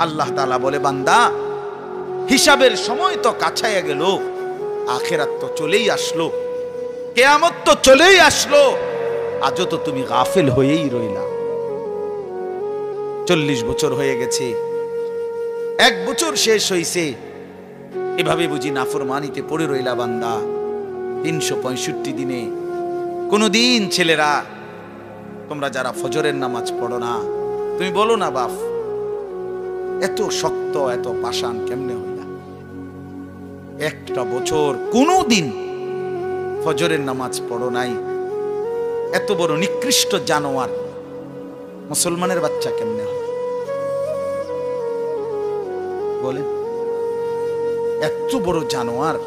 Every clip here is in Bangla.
আল্লাহ তাআলা বলে, বান্দা হিসাবের সময় তো কাছাইয়া গেল, আখিরাত তো চলেই আসলো, কিয়ামত তো চলেই আসলো, আজও তো তুমি গাফিল হয়েই রইলা। 40 বছর হয়ে গেছে, 1 বছর শেষ হইছে, এভাবে বুঝি নাফরমানিতে পড়ে রইলা বান্দা। 365 দিনে কোনদিন ছেলেরা তোমরা যারা ফজরের নামাজ পড়ো না, তুমি বলো না বাপ এত শক্ত এত পাষাণ কেমনে হইলা? একটা বছর কোনদিন ফজরের নামাজ পড়ো নাই, এত বড় নিকৃষ্ট জানোয়ার মুসলমানের বাচ্চা কেমনে হয় বলেন? এত বড় জানোয়ার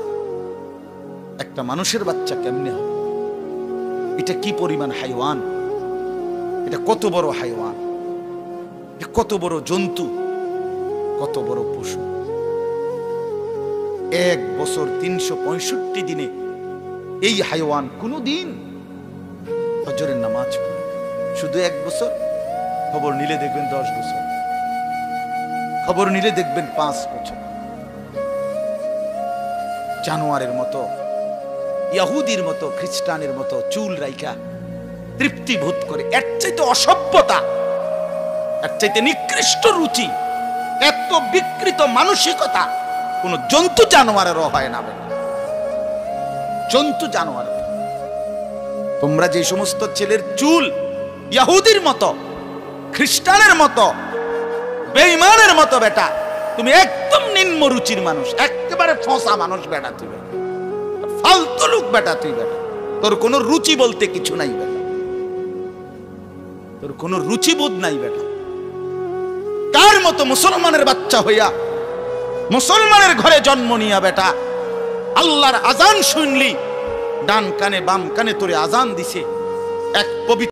একটা মানুষের বাচ্চা কেমনে হয়? এটা কি পরিমাণ হাইওয়ান, এটা কত বড় হাইওয়ান, কত বড় জন্তু, কত বড় পশু। 1 বছর 365 দিনে এই হাইওয়ান কোনদিন ফজরের নামাজ পড়ে? শুধু 1 বছর, খবর নিলে দেখবেন 10 বছর, খবর নিলে দেখবেন 5 বছর। জানোয়ারের মতো, ইহুদির মতো, খ্রিস্টানের মতো চুল রাইখা তৃপ্তি বোধ করে। এর চাইতে অসভ্যতা, এর চাইতে নিকৃষ্ট রুচি, এত বিকৃত মানসিকতা কোন জন্তু জানোয়ারেরও হয় না। জন্তু জানোয়ার, তোমরা যে সমস্ত ছেলের চুল ইহুদির মতো, খ্রিস্টানের মতো, বেঈমানের মতো বেটা, তুমি একদম নিম্ন রুচির মানুষ, একেবারে ফসা মানুষ বেটা, তুই ফালতু লোক বেটা, তুই বেটা, তোর কোনো রুচি বলতে কিছু নাই বেটা, তোর কোনো রুচিবোধ নাই বেটা। কার মতো মুসলমানের বাচ্চা হইয়া মুসলমানের ঘরে জন্ম নিয়া বেটা, আল্লাহর আজান শুনলি ডান কানে বাম কানে তোরে আজান দিছে, এক পবিত্র